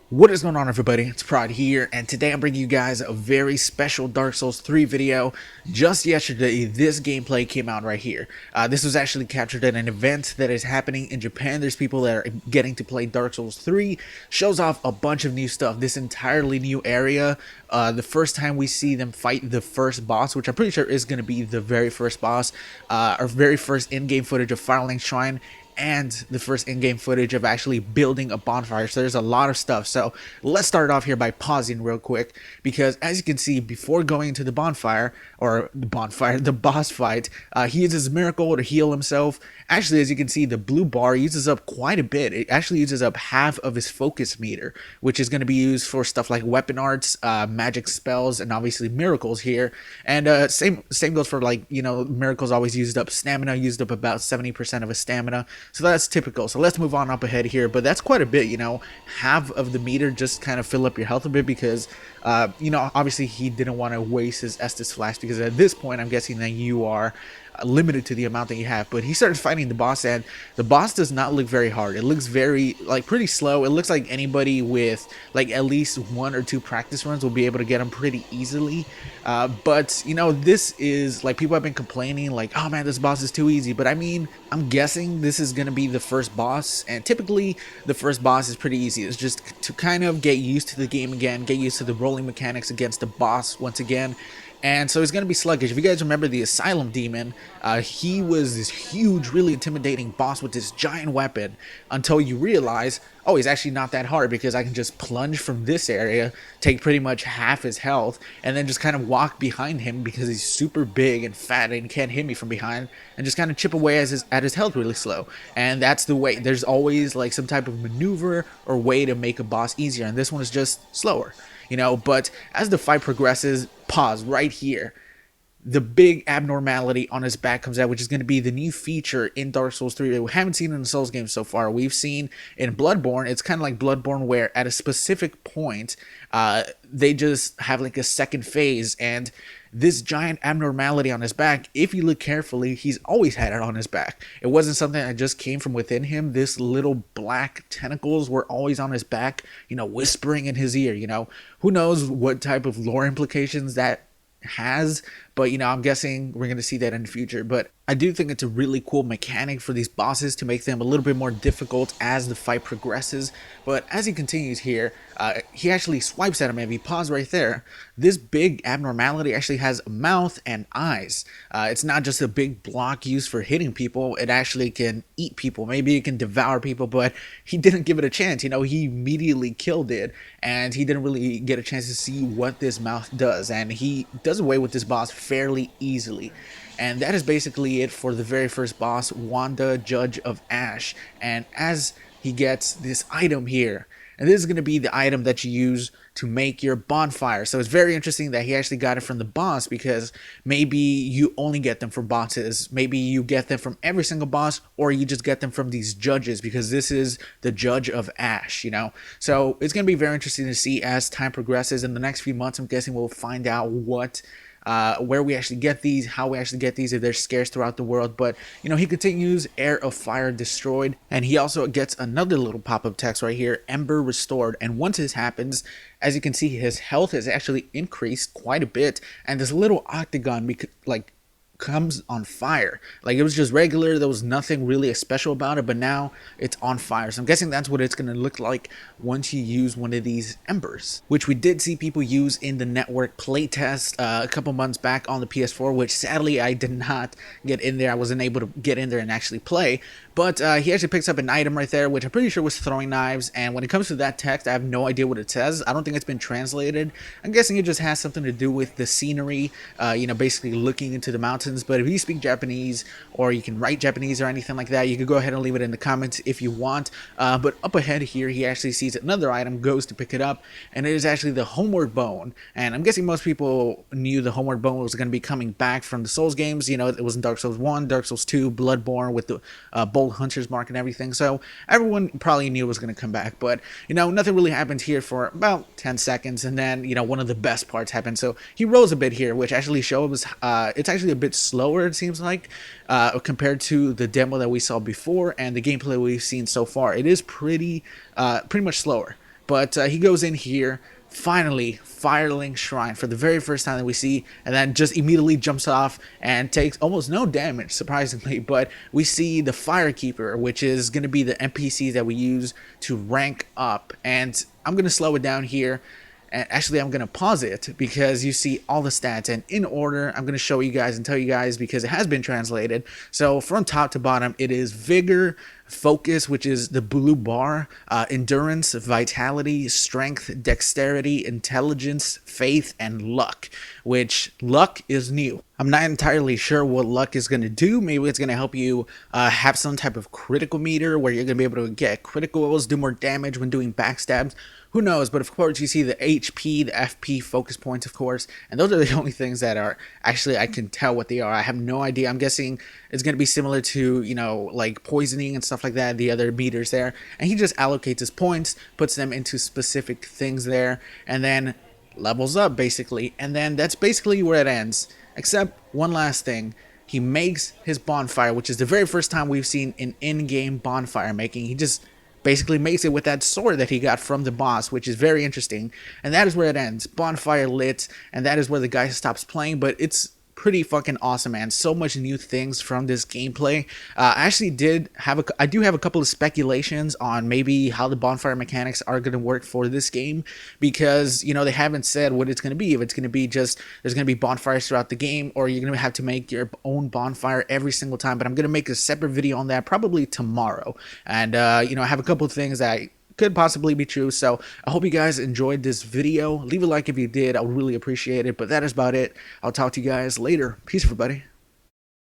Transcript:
What is going on, everybody? It's Prod here, and today I'm bringing you guys a very special Dark Souls 3 video. Just yesterday, this gameplay came out right here. This was actually captured at an event that is happening in Japan. There's people that are getting to play Dark Souls 3. Shows off a bunch of new stuff, this entirely new area. The first time we see them fight the first boss, which I'm pretty sure is going to be the very first boss, our very first in-game footage of Firelink Shrine, and the first in-game footage of actually building a bonfire. So there's a lot of stuff. So let's start off here by pausing real quick, because as you can see, before going into the bonfire, the boss fight, he uses Miracle to heal himself. Actually, as you can see, the blue bar uses up quite a bit. It actually uses up half of his focus meter, which is going to be used for stuff like weapon arts, magic spells, and obviously miracles here. And same goes for, like, miracles always used up stamina, used up about 70% of his stamina. So that's typical. So let's move on up ahead here. But that's quite a bit, half of the meter, just kind of fill up your health a bit, because obviously he didn't want to waste his Estus Flask, because at this point I'm guessing that you are limited to the amount that you have. But he started fighting the boss, and the boss does not look very hard. It looks very, pretty slow. It looks like anybody with at least 1 or 2 practice runs will be able to get him pretty easily. But this is, people have been complaining, oh man, this boss is too easy. But I mean, I'm guessing this is gonna be the first boss, and typically the first boss is pretty easy. It's just to kind of get used to the game again, get used to the rolling mechanics against the boss once again. And so it's going to be sluggish. If you guys remember the Asylum Demon, he was this huge, really intimidating boss with this giant weapon, until you realize, oh, he's actually not that hard, because I can just plunge from this area, take pretty much half his health, and then just kind of walk behind him, because he's super big and fat and can't hit me from behind, and just kind of chip away at his health really slow. And that's the way. There's always some type of maneuver or way to make a boss easier, and this one is just slower. But as the fight progresses, pause right here, the big abnormality on his back comes out, which is going to be the new feature in Dark Souls 3 that we haven't seen in the Souls games so far. We've seen in Bloodborne, it's kind of like Bloodborne, where at a specific point, they just have a second phase, and this giant abnormality on his back, if you look carefully, he's always had it on his back. It wasn't something that just came from within him. This little black tentacles were always on his back, whispering in his ear. Who knows what type of lore implications that has, but I'm guessing we're going to see that in the future. But I do think it's a really cool mechanic for these bosses to make them a little bit more difficult as the fight progresses. But as he continues here, he actually swipes at him. If you pause right there, this big abnormality actually has a mouth and eyes. It's not just a big block used for hitting people. It actually can eat people. Maybe it can devour people, but he didn't give it a chance. He immediately killed it, and he didn't really get a chance to see what this mouth does. And he does away with this boss fairly easily. And that is basically it for the very first boss, Wanda, Judge of Ash. And as he gets this item here, and this is going to be the item that you use to make your bonfire. So it's very interesting that he actually got it from the boss, because maybe you only get them from bosses. Maybe you get them from every single boss, or you just get them from these judges, because this is the Judge of Ash, So it's going to be very interesting to see as time progresses. In the next few months, I'm guessing we'll find out where we actually get these, how we actually get these, if they're scarce throughout the world. But he continues, Heir of Fire destroyed, and he also gets another little pop-up text right here, Ember restored. And once this happens, as you can see, his health has actually increased quite a bit, and this little octagon comes on fire. It was just regular, there was nothing really special about it, but now it's on fire. So I'm guessing that's what it's going to look like once you use one of these embers, which we did see people use in the network playtest a couple months back on the PS4, which sadly I did not get in there. I wasn't able to get in there and actually play. But he actually picks up an item right there, which I'm pretty sure was throwing knives. And when it comes to that text, I have no idea what it says. I don't think it's been translated. I'm guessing it just has something to do with the scenery, basically looking into the mountains. But if you speak Japanese, or you can write Japanese or anything like that, you could go ahead and leave it in the comments if you want. But up ahead here, he actually sees another item, goes to pick it up, and it is actually the Homeward Bone. And I'm guessing most people knew the Homeward Bone was going to be coming back from the Souls games. It was in Dark Souls 1, Dark Souls 2, Bloodborne with the Bolt Hunter's Mark and everything. So everyone probably knew it was going to come back. But, nothing really happened here for about 10 seconds. And then, one of the best parts happened. So he rose a bit here, which actually shows it's actually a bit slower, it seems like, compared to the demo that we saw before and the gameplay we've seen so far. It is pretty much slower. But he goes in here, finally, Firelink Shrine for the very first time that we see, and then just immediately jumps off and takes almost no damage, surprisingly. But we see the Firekeeper, which is going to be the NPC that we use to rank up. And I'm going to slow it down here. And actually, I'm going to pause it because you see all the stats. And in order, I'm going to show you guys and tell you guys because it has been translated. So from top to bottom, it is Vigor, Focus, which is the blue bar, Endurance, Vitality, Strength, Dexterity, Intelligence, Faith, and Luck, which luck is new. I'm not entirely sure what luck is going to do. Maybe it's going to help you have some type of critical meter where you're going to be able to get criticals, do more damage when doing backstabs. Who knows? But of course, you see the HP, the FP, focus points, of course. And those are the only things that are actually, I can tell what they are. I have no idea. I'm guessing it's going to be similar to, you know, like poisoning and stuff like that, the other meters there. And he just allocates his points, puts them into specific things there, and then levels up, basically. And then that's basically where it ends. Except one last thing. He makes his bonfire, which is the very first time we've seen an in-game bonfire making. He just basically makes it with that sword that he got from the boss, which is very interesting. And that is where it ends. Bonfire lit, and that is where the guy stops playing. But it's pretty fucking awesome, man. So much new things from this gameplay. I actually I do have a couple of speculations on maybe how the bonfire mechanics are going to work for this game, because, you know, they haven't said what it's going to be. If it's going to be just, there's going to be bonfires throughout the game, or you're going to have to make your own bonfire every single time. But I'm going to make a separate video on that probably tomorrow. And, you know, I have a couple of things that could possibly be true. So I hope you guys enjoyed this video. Leave a like if you did. I would really appreciate it. But that is about it. I'll talk to you guys later. Peace, everybody.